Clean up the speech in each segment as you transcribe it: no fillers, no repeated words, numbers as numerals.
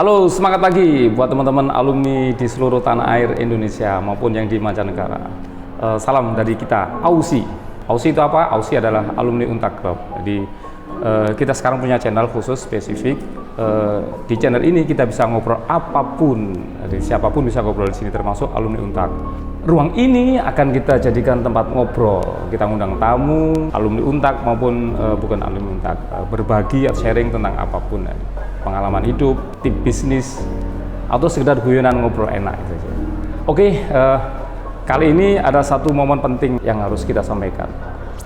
Halo, semangat pagi buat teman-teman alumni di seluruh tanah air Indonesia maupun yang di mancanegara. Salam dari kita, AUSI. AUSI itu apa? AUSI adalah alumni Untak Club. Jadi kita sekarang punya channel khusus spesifik. Di channel ini kita bisa ngobrol apapun, jadi siapapun bisa ngobrol di sini, termasuk alumni Untak. Ruang ini akan kita jadikan tempat ngobrol. Kita ngundang tamu, alumni Untak maupun bukan alumni Untak, berbagi atau sharing tentang apapun, pengalaman hidup, tip bisnis, atau sekedar guyonan ngobrol enak gitu aja. Oke, kali ini ada satu momen penting yang harus kita sampaikan.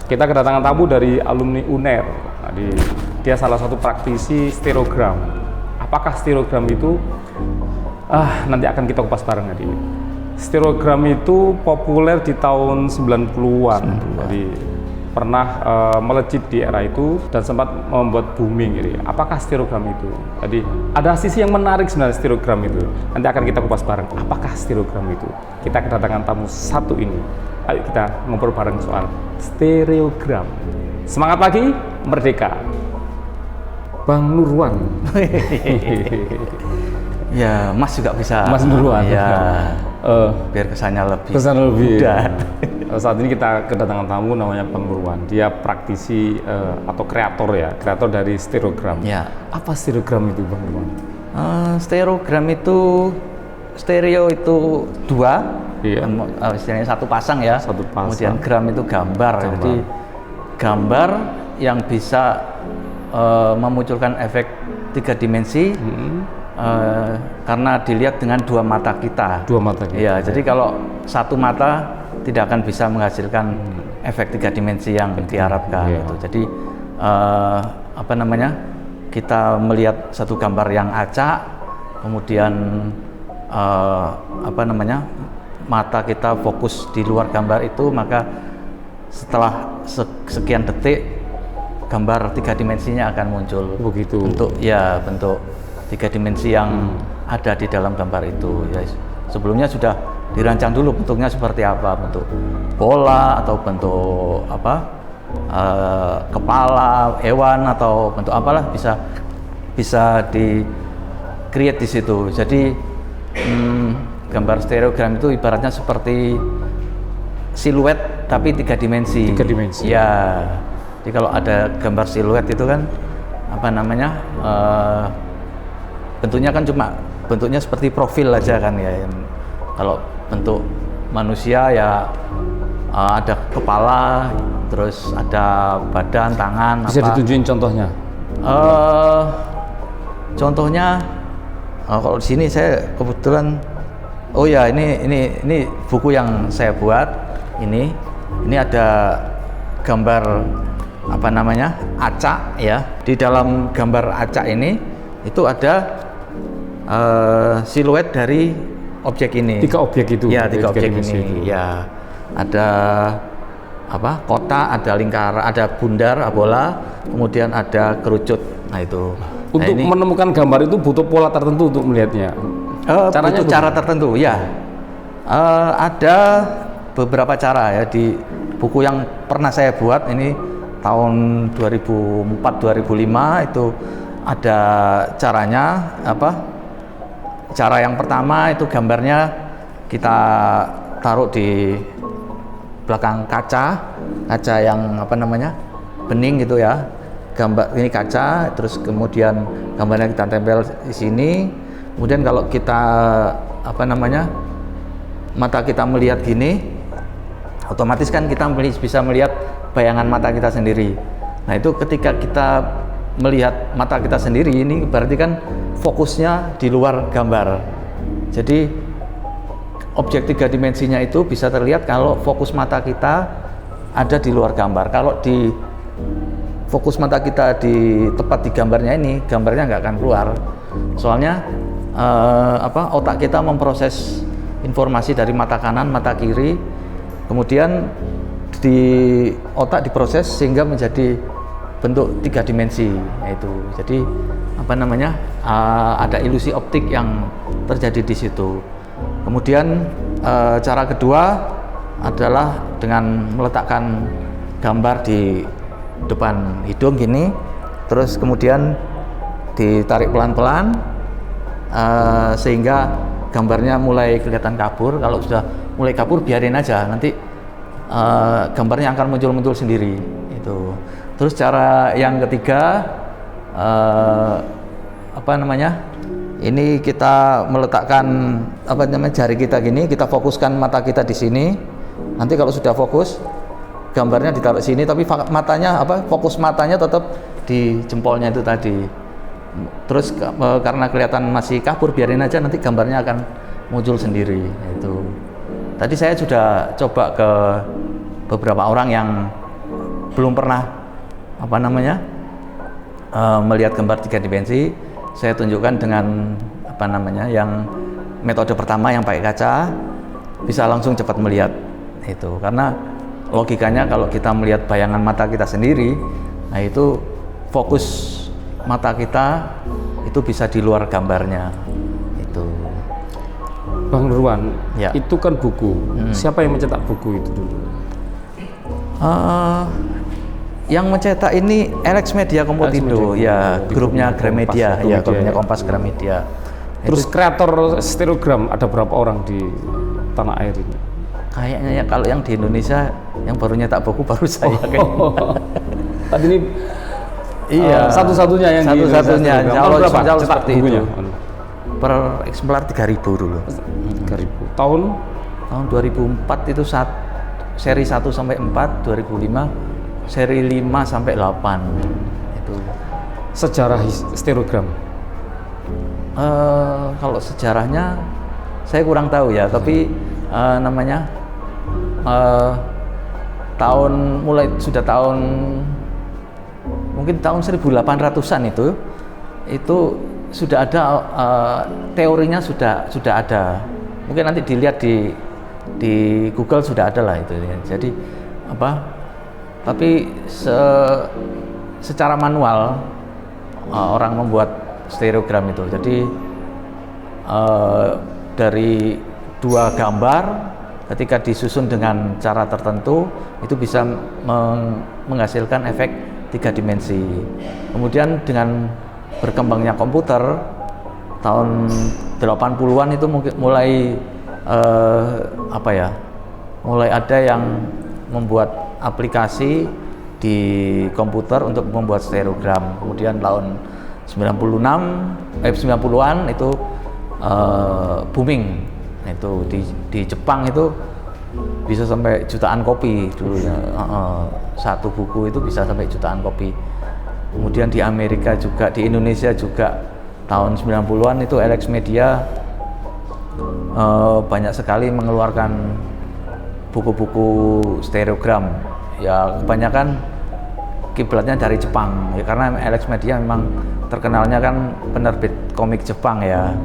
Kita kedatangan tamu dari alumni UNER. Dia salah satu praktisi stereogram. Apakah stereogram itu? Nanti akan kita kupas bareng tadi. Stereogram itu populer di tahun 90-an. Jadi pernah melejit di era itu dan sempat membuat booming. Jadi, apakah stereogram itu? Jadi ada sisi yang menarik sebenarnya stereogram itu. Nanti akan kita kupas bareng. Apakah stereogram itu? Kita kedatangan tamu satu ini. Ayo kita ngobrol bareng soal stereogram. Semangat pagi, merdeka. Bang Nurwan. Ya, Mas juga bisa. Mas Nurwan. Ya. Biar kesannya lebih mudah. Saat ini kita kedatangan tamu namanya Bang Nurwan. Dia praktisi atau kreator ya, kreator dari stereogram. Ya. Apa stereogram itu, Bang Nurwan? Stereogram itu, stereo itu dua, iya. Istilahnya satu pasang ya. Satu pasang. Kemudian gram itu gambar. Jadi gambar yang bisa memunculkan efek 3 dimensi. Karena dilihat dengan dua mata kita. Dua mata kita. Ya, jadi kalau satu mata tidak akan bisa menghasilkan efek 3 dimensi yang diharapkan. Iya. Gitu. Jadi kita melihat satu gambar yang acak, kemudian mata kita fokus di luar gambar itu, maka setelah sekian detik gambar 3 dimensinya akan muncul. Begitu. Bentuk 3 dimensi yang ada di dalam gambar itu. Ya, sebelumnya sudah dirancang dulu bentuknya seperti apa, bentuk bola atau bentuk kepala hewan atau bentuk apalah bisa di create di situ. Jadi gambar stereogram itu ibaratnya seperti siluet tapi 3 dimensi. 3 dimensi. Ya. Jadi kalau ada gambar siluet itu kan bentuknya kan bentuknya seperti profil aja kan ya. Kalau bentuk manusia ya ada kepala, terus ada badan, tangan. Bisa ditunjukin contohnya? Contohnya kalau di sini saya kebetulan, ini buku yang saya buat. Ini ada gambar acak ya. Di dalam gambar acak ini itu ada siluet dari objek ini. 3 objek itu. Ya, 3 objek ini. Itu. Ya, ada kotak, ada lingkaran, ada bundar, bola, kemudian ada kerucut. Nah itu. Untuk menemukan gambar itu butuh pola tertentu untuk melihatnya. Caranya cara tertentu, ya. Ada beberapa cara ya di buku yang pernah saya buat ini tahun 2004-2005 itu ada caranya Cara yang pertama itu gambarnya kita taruh di belakang kaca yang bening gitu ya. Gambar ini kaca, terus kemudian gambarnya kita tempel di sini. Kemudian kalau kita mata kita melihat gini, otomatis kan kita bisa melihat bayangan mata kita sendiri. Nah itu ketika kita melihat mata kita sendiri, ini berarti kan fokusnya di luar gambar. Jadi objek 3 dimensinya itu bisa terlihat kalau fokus mata kita ada di luar gambar. Kalau di fokus mata kita tepat di gambarnya ini, gambarnya nggak akan keluar. Soalnya otak kita memproses informasi dari mata kanan, mata kiri, kemudian di otak diproses sehingga menjadi bentuk 3 dimensi, yaitu jadi ada ilusi optik yang terjadi di situ. Kemudian cara kedua adalah dengan meletakkan gambar di depan hidung gini, terus kemudian ditarik pelan-pelan, sehingga gambarnya mulai kelihatan kabur. Kalau sudah mulai kabur biarin aja, nanti gambarnya akan muncul sendiri itu. Terus cara yang ketiga, ini kita meletakkan jari kita gini, kita fokuskan mata kita di sini. Nanti kalau sudah fokus, gambarnya ditaruh sini, tapi fokus matanya tetap di jempolnya itu tadi. Terus karena kelihatan masih kabur, biarin aja, nanti gambarnya akan muncul sendiri. Itu. Tadi saya sudah coba ke beberapa orang yang belum pernah melihat gambar 3 dimensi. Saya tunjukkan dengan yang metode pertama yang pakai kaca, bisa langsung cepat melihat itu. Karena logikanya kalau kita melihat bayangan mata kita sendiri, nah itu fokus mata kita itu bisa di luar gambarnya itu. Bang Nurwan, ya. Itu kan buku. Siapa yang mencetak buku itu dulu? Yang mencetak ini Alex Media Komputindo, ya, grupnya Gramedia, ya, grupnya Kompas Gramedia. Terus kreator stereogram ada berapa orang di tanah air ini? Kayaknya ya, kalau yang di Indonesia yang baru nyetak buku baru saya. Tadi ini iya, satu-satunya yang satu-satunya. Kalau seperti bukunya? itu. Per eksemplar 3.000 dulu. 3.000. Tahun 2004 itu seri 1 sampai 4, 2005 seri 5 sampai 8 itu. Sejarah stereogram. Kalau sejarahnya saya kurang tahu ya, tapi sudah tahun mungkin tahun 1800-an itu sudah ada teorinya sudah ada. Mungkin nanti dilihat di Google sudah ada lah itu. Jadi tapi secara manual orang membuat stereogram itu. Jadi dari 2 gambar ketika disusun dengan cara tertentu itu bisa menghasilkan efek 3 dimensi. Kemudian dengan berkembangnya komputer tahun 80-an itu mulai mulai ada yang membuat aplikasi di komputer untuk membuat stereogram. Kemudian tahun 90-an itu booming. Itu di Jepang itu bisa sampai jutaan kopi dulu ya. Satu buku itu bisa sampai jutaan kopi. Kemudian di Amerika juga, di Indonesia juga tahun 90-an itu Alex Media banyak sekali mengeluarkan buku-buku stereogram. Ya kebanyakan kiblatnya dari Jepang ya, karena Alex Media memang terkenalnya kan penerbit komik Jepang ya.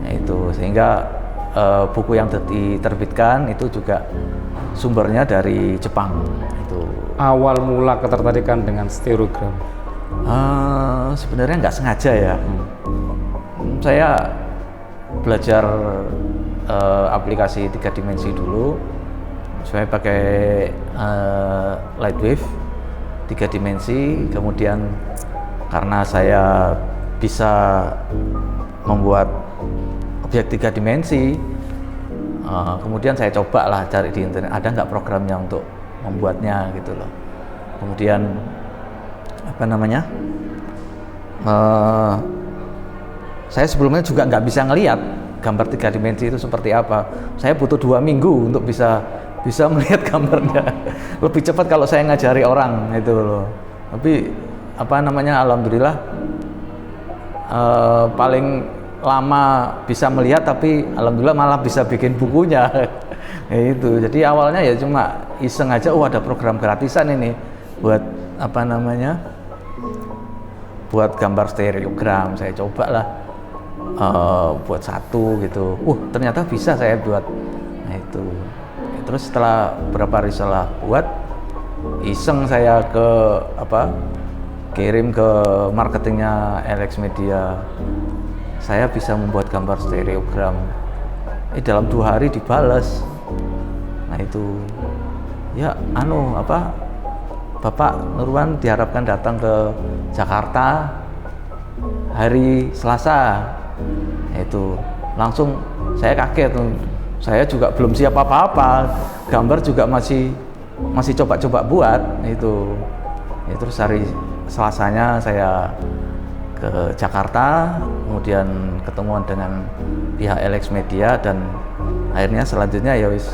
Itu sehingga buku yang diterbitkan itu juga sumbernya dari Jepang. Itu awal mula ketertarikan dengan stereogram. Sebenarnya nggak sengaja ya. Saya belajar aplikasi 3 dimensi dulu. Saya pakai Lightwave 3 dimensi. Kemudian karena saya bisa membuat objek 3 dimensi, kemudian saya coba lah cari di internet, ada nggak programnya untuk membuatnya gitu loh. Kemudian saya sebelumnya juga nggak bisa ngelihat gambar 3 dimensi itu seperti apa. Saya butuh 2 minggu untuk bisa melihat gambarnya. Lebih cepat kalau saya ngajari orang itu loh. Tapi alhamdulillah paling lama bisa melihat, tapi alhamdulillah malah bisa bikin bukunya. Itu. Jadi awalnya ya cuma iseng aja, ada program gratisan ini buat buat gambar stereogram. Saya cobalah buat 1 gitu. Ternyata bisa saya buat. Nah itu. Terus setelah beberapa hari setelah buat, iseng saya kirim ke marketingnya Alex Media. Saya bisa membuat gambar stereogram. Dalam 2 hari dibalas. Nah itu. Ya Bapak Nurwan diharapkan datang ke Jakarta hari Selasa. Itu langsung saya kaget, saya juga belum siap apa-apa, gambar juga masih coba-coba buat itu. Terus hari Selasanya saya ke Jakarta, kemudian ketemuan dengan pihak LX Media, dan akhirnya selanjutnya ya wis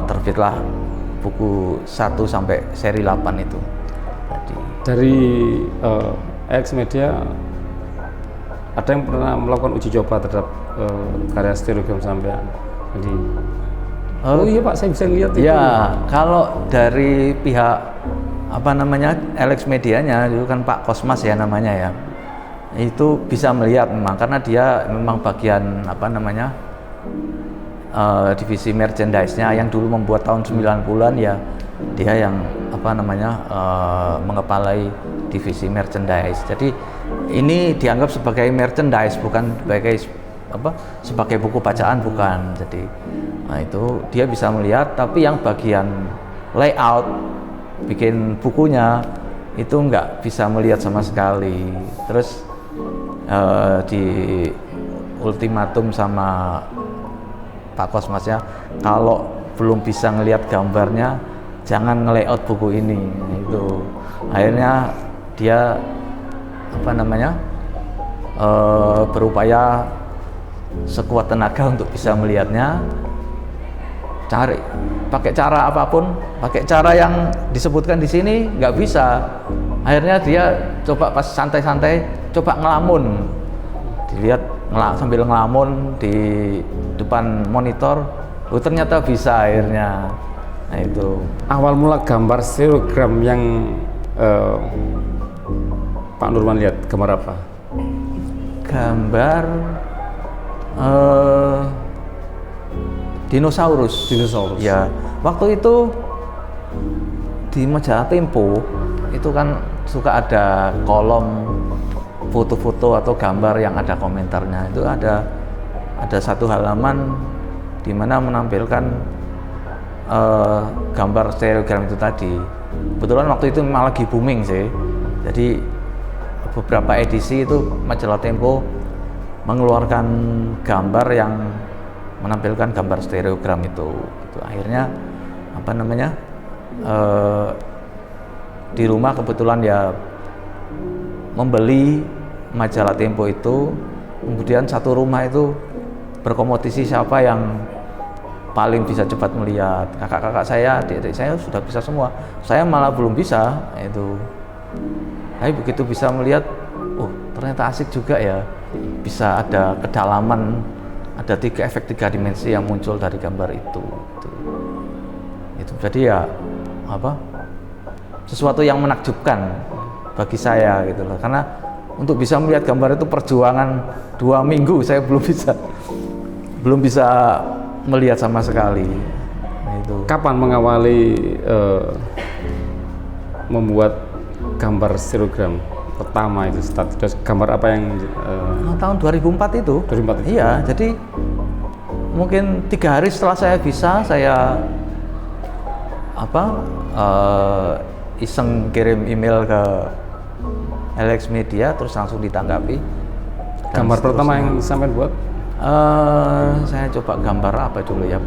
terbitlah buku 1 sampai seri 8 itu. Dari LX Media ada yang pernah melakukan uji coba terhadap karya stereogram sampean. Jadi, oh iya Pak, saya bisa lihat itu. Ya, kalau dari pihak LX Medianya itu kan Pak Kosmas ya namanya ya. Itu bisa melihat memang karena dia memang bagian divisi merchandise-nya yang dulu membuat tahun 90-an ya. Dia yang mengepalai divisi merchandise. Jadi ini dianggap sebagai merchandise, bukan sebagai buku bacaan, bukan. Jadi itu dia bisa melihat, tapi yang bagian layout bikin bukunya itu nggak bisa melihat sama sekali. Terus di ultimatum sama Pak Kosmasnya, kalau belum bisa ngelihat gambarnya jangan nge-layout buku ini. Itu akhirnya dia berupaya sekuat tenaga untuk bisa melihatnya, pakai cara apapun, pakai cara yang disebutkan di sini nggak bisa. Akhirnya dia coba pas santai-santai coba ngelamun, dilihat sambil ngelamun di depan monitor, ternyata bisa akhirnya. Nah itu awal mula gambar stereogram yang Pak Nurwan lihat gambar apa? Gambar dinosaurus. Ya, waktu itu di majalah Tempo itu kan suka ada kolom foto-foto atau gambar yang ada komentarnya. Itu ada satu halaman di mana menampilkan gambar stereogram itu tadi. Kebetulan waktu itu memang lagi booming sih. Jadi beberapa edisi itu majalah Tempo mengeluarkan gambar yang menampilkan gambar stereogram itu. Akhirnya di rumah kebetulan ya membeli majalah Tempo itu, kemudian satu rumah itu berkompetisi siapa yang paling bisa cepat melihat. Kakak-kakak saya, adik-adik saya sudah bisa semua, saya malah belum bisa. Itu tapi begitu bisa melihat, ternyata asik juga ya, bisa ada kedalaman, ada efek 3 dimensi yang muncul dari gambar itu. Jadi ya sesuatu yang menakjubkan bagi saya gitu loh, karena untuk bisa melihat gambar itu perjuangan 2 minggu, saya belum bisa melihat sama sekali. Itu kapan mengawali membuat gambar stereogram pertama itu gambar apa yang tahun 2004 itu. 2004 itu. Iya, jadi mungkin 3 hari setelah saya bisa, saya iseng kirim email ke LX Media, terus langsung ditanggapi. Gambar pertama yang sampai buat? Saya coba gambar apa dulu ya,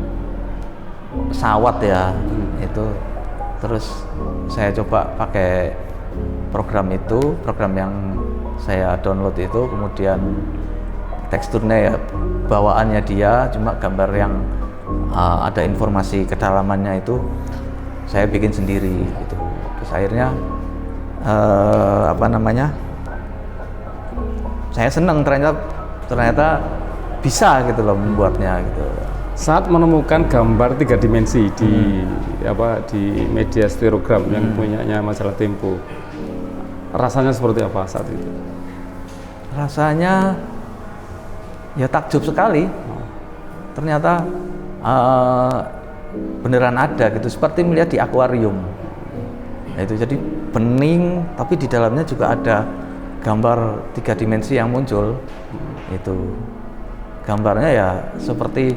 pesawat ya. Itu terus saya coba pakai program yang saya download itu, kemudian teksturnya ya bawaannya dia, cuma gambar yang ada informasi kedalamannya itu saya bikin sendiri gitu. Terus akhirnya saya senang ternyata bisa gitu loh membuatnya gitu. Saat menemukan gambar 3 dimensi di media stereogram yang punyanya majalah Tempo, rasanya seperti apa saat itu? Rasanya ya takjub sekali. Ternyata beneran ada gitu, seperti melihat di akuarium. Itu jadi bening, tapi di dalamnya juga ada gambar 3 dimensi yang muncul. Itu gambarnya ya seperti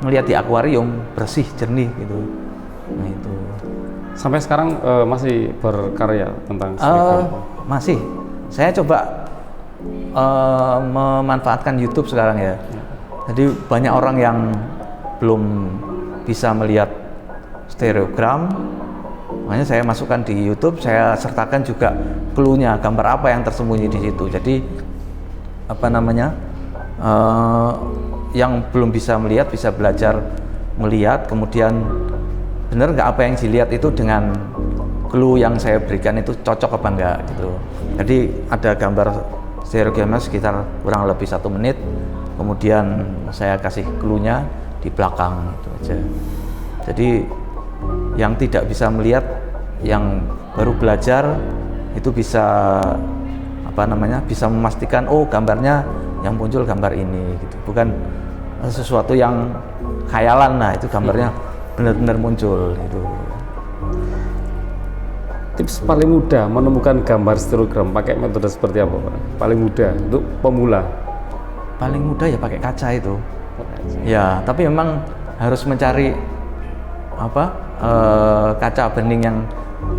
melihat di akuarium, bersih, jernih gitu. Nah itu. Sampai sekarang masih berkarya tentang stereogram? Masih. Saya coba memanfaatkan YouTube sekarang ya. Jadi banyak orang yang belum bisa melihat stereogram, makanya saya masukkan di YouTube, saya sertakan juga clue-nya, gambar apa yang tersembunyi di situ. Jadi apa namanya, yang belum bisa melihat bisa belajar melihat, kemudian benar nggak apa yang dilihat itu dengan clue yang saya berikan itu cocok apa enggak gitu. Jadi ada gambar stereogramnya sekitar kurang lebih 1 menit, kemudian saya kasih clue-nya di belakang itu aja. Jadi yang tidak bisa melihat, yang baru belajar itu bisa apa namanya, bisa memastikan oh gambarnya yang muncul gambar ini gitu, bukan sesuatu yang khayalan. Nah itu gambarnya benar-benar muncul itu. Tips paling mudah menemukan gambar stereogram pakai metode seperti apa, Pak? Paling mudah untuk pemula? Paling mudah ya pakai kaca itu. Ya, tapi memang harus mencari apa kaca bening yang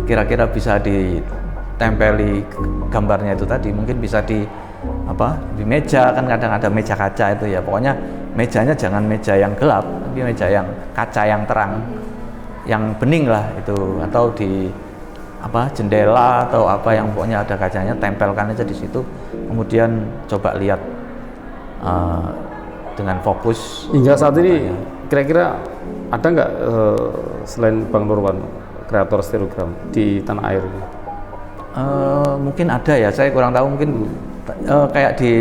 kira-kira bisa ditempeli gambarnya itu tadi. Mungkin bisa di apa, di meja, kan kadang ada meja kaca itu ya. Pokoknya mejanya jangan meja yang gelap, tapi meja yang kaca yang terang, yang bening lah itu, atau di apa jendela atau apa yang pokoknya ada kacanya, tempelkan aja di situ, kemudian coba lihat dengan fokus. Hingga saat ini kira-kira ada nggak selain Bang Nurwan kreator stereogram di tanah air? Mungkin ada ya, saya kurang tahu. Mungkin kayak di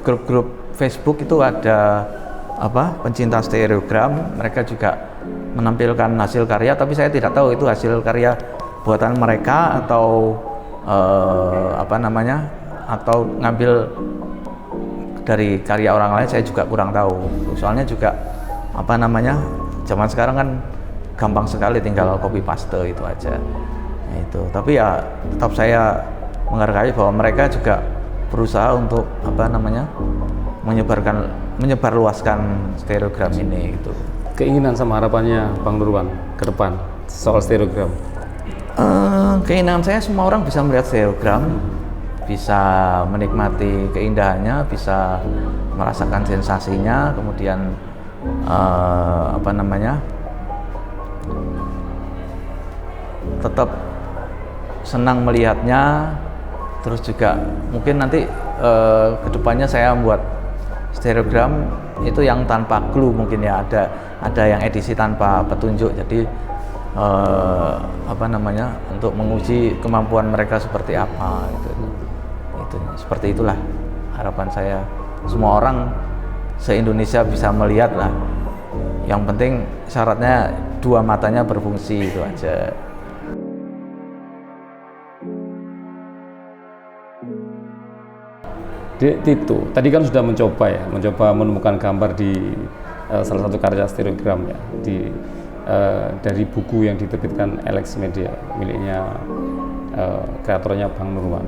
grup-grup Facebook itu ada apa pencinta stereogram, mereka juga menampilkan hasil karya, tapi saya tidak tahu itu hasil karya buatan mereka atau apa namanya, atau ngambil dari karya orang lain, saya juga kurang tahu. Soalnya juga apa namanya, zaman sekarang kan gampang sekali, tinggal copy paste itu aja. Nah, itu. Tapi ya tetap saya menghargai bahwa mereka juga berusaha untuk apa namanya, menyebarluaskan stereogram ini gitu. Keinginan sama harapannya Bang Nurwan ke depan soal stereogram? Keinginan saya semua orang bisa melihat stereogram, bisa menikmati keindahannya, bisa merasakan sensasinya, kemudian apa namanya, tetap senang melihatnya. Terus juga mungkin nanti kedepannya saya membuat stereogram itu yang tanpa clue, mungkin ya, ada yang edisi tanpa petunjuk. Jadi apa namanya, untuk menguji kemampuan mereka seperti apa gitu. Itu seperti itulah harapan saya. Semua orang se-Indonesia bisa melihat lah. Yang penting syaratnya 2 matanya berfungsi, itu aja. Tito, tadi kan sudah mencoba menemukan gambar di salah satu karya stereogram ya, dari buku yang diterbitkan Alex Media miliknya kreatornya Bang Nurwan.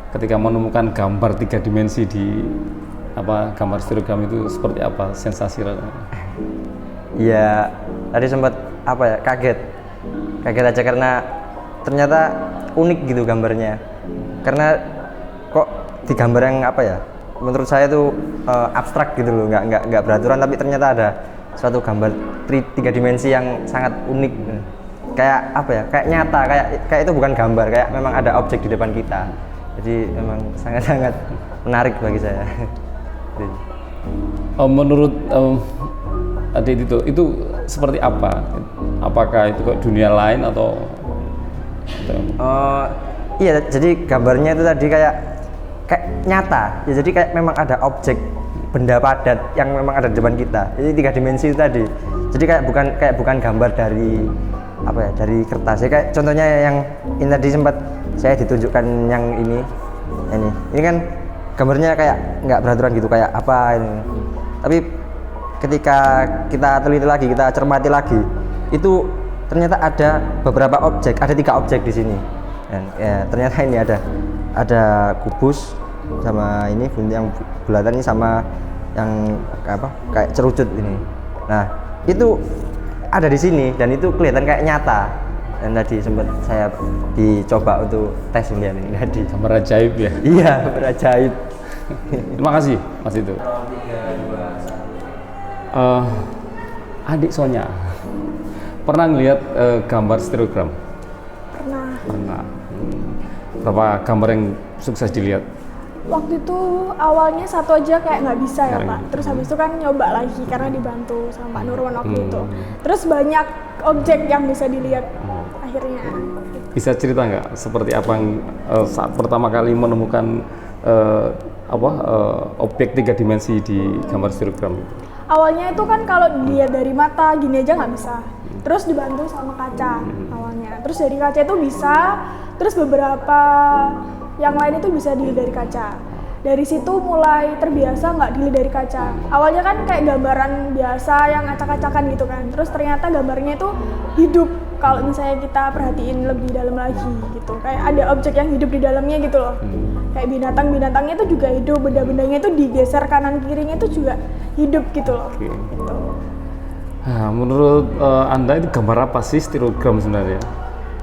Ketika menemukan gambar 3 dimensi di apa gambar stereogram itu seperti apa sensasi rasanya? Ya tadi sempat apa ya, kaget aja karena ternyata unik gitu gambarnya. Karena kok di gambar yang apa ya, menurut saya itu abstrak gitu loh, nggak beraturan, tapi ternyata ada suatu gambar 3 dimensi yang sangat unik, kayak apa ya, kayak nyata, kayak itu bukan gambar, kayak memang ada objek di depan kita. Jadi memang sangat menarik bagi saya. Menurut Adik itu seperti apa? Apakah itu kayak dunia lain atau? Iya, jadi gambarnya itu tadi kayak nyata. Ya, jadi kayak memang ada objek benda padat yang memang ada di depan kita. Jadi 3 dimensi itu tadi. Jadi kayak bukan gambar dari apa ya, dari kertas. Jadi kayak contohnya yang ini tadi sempat saya ditunjukkan yang ini. Ini kan gambarnya kayak nggak beraturan gitu, kayak apa ini. Tapi ketika kita teliti lagi, kita cermati lagi, itu ternyata ada beberapa objek, ada 3 objek di sini. Dan ya, ternyata ini ada kubus sama ini yang bulatan ini sama yang apa kayak cerucut ini. Nah, itu ada di sini dan itu kelihatan kayak nyata. yang tadi sempat saya dicoba untuk tes undian ini tadi. Gambar ajaib ya. Iya, berajaib. Terima kasih Mas itu. Adik Sonya pernah ngelihat gambar stereogram? Pernah. Berapa gambar yang sukses dilihat? Waktu itu awalnya satu aja kayak nggak bisa ya Karena Pak. Terus habis itu kan nyoba lagi karena dibantu sama Pak Nurwan waktu itu. Terus banyak objek yang bisa dilihat akhirnya. Bisa cerita nggak seperti apa yang saat pertama kali menemukan objek 3 dimensi di gambar stereogram? Awalnya itu kan kalau dilihat dari mata gini aja nggak bisa. Terus dibantu sama kaca awalnya. Terus dari kaca itu bisa. Terus beberapa yang lain itu bisa dilihat dari kaca. Dari situ mulai terbiasa nggak dilihat dari kaca. Awalnya kan kayak gambaran biasa yang acak-acakan gitu kan. Terus ternyata gambarnya itu hidup. Kalau misalnya kita perhatiin lebih dalam lagi gitu. Kayak ada objek yang hidup di dalamnya gitu loh. Kayak binatang-binatangnya itu juga hidup. Benda-bendanya itu digeser kanan kirinya itu juga hidup gitu loh. Oke. Gitu. Nah, menurut Anda itu gambar apa sih stereogram sebenarnya?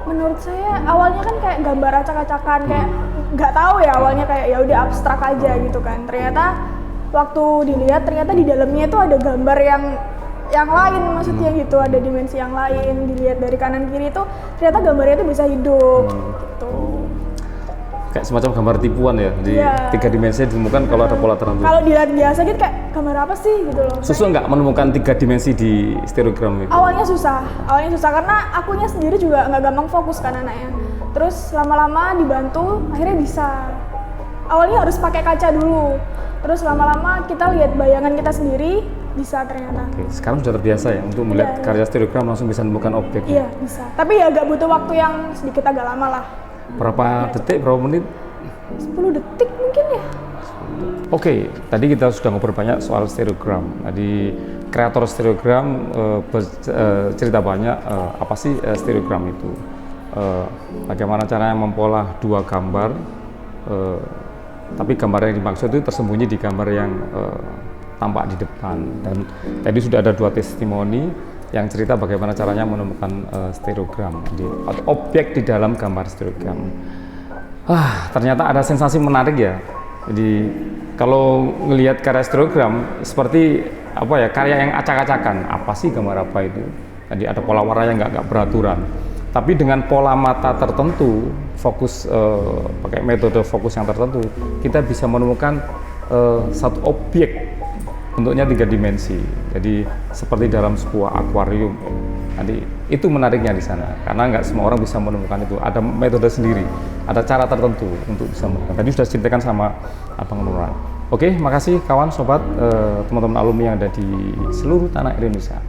Menurut saya awalnya kan kayak gambar acak-acakan kayak nggak tahu ya awalnya kayak ya udah abstrak aja gitu kan. Ternyata waktu dilihat ternyata di dalamnya itu ada gambar yang lain maksudnya gitu, ada dimensi yang lain. Dilihat dari kanan kiri itu ternyata gambarnya itu bisa hidup gitu. Kayak semacam gambar tipuan ya, di Iya. 3 dimensi ditemukan kalau ada pola tertentu. Kalau dilihat biasa gitu kayak gambar apa sih gitu loh. Susah nggak menemukan 3 dimensi di stereogram itu? Awalnya susah karena akunya sendiri juga nggak gampang fokus kan anaknya. Terus lama-lama dibantu akhirnya bisa. Awalnya harus pakai kaca dulu. Terus lama-lama kita lihat bayangan kita sendiri bisa ternyata. Oke, sekarang sudah terbiasa ya untuk melihat Iya. karya stereogram langsung bisa menemukan objek. Iya bisa. Tapi ya agak butuh waktu yang sedikit agak lama lah. Berapa detik, berapa menit? 10 detik mungkin ya. Oke, tadi kita sudah ngobrol banyak soal stereogram. Tadi kreator stereogram cerita banyak apa sih stereogram itu. Bagaimana caranya mempola 2 gambar, tapi gambar yang dimaksud itu tersembunyi di gambar yang tampak di depan. Dan tadi sudah ada 2 testimoni yang cerita bagaimana caranya menemukan stereogram, atau objek di dalam gambar stereogram. Ternyata ada sensasi menarik ya. Jadi kalau ngelihat karya stereogram seperti apa ya, karya yang acak-acakan. Apa sih gambar apa itu? Tadi ada pola warna yang nggak beraturan. Tapi dengan pola mata tertentu, fokus pakai metode fokus yang tertentu, kita bisa menemukan satu objek bentuknya 3 dimensi. Jadi seperti dalam sebuah akuarium. Nanti itu menariknya di sana, karena nggak semua orang bisa menemukan itu. Ada metode sendiri, ada cara tertentu untuk bisa menemukan. Tadi sudah diceritakan sama Abang Nurwan. Oke, makasih kawan, sobat, teman-teman alumni yang ada di seluruh tanah Indonesia.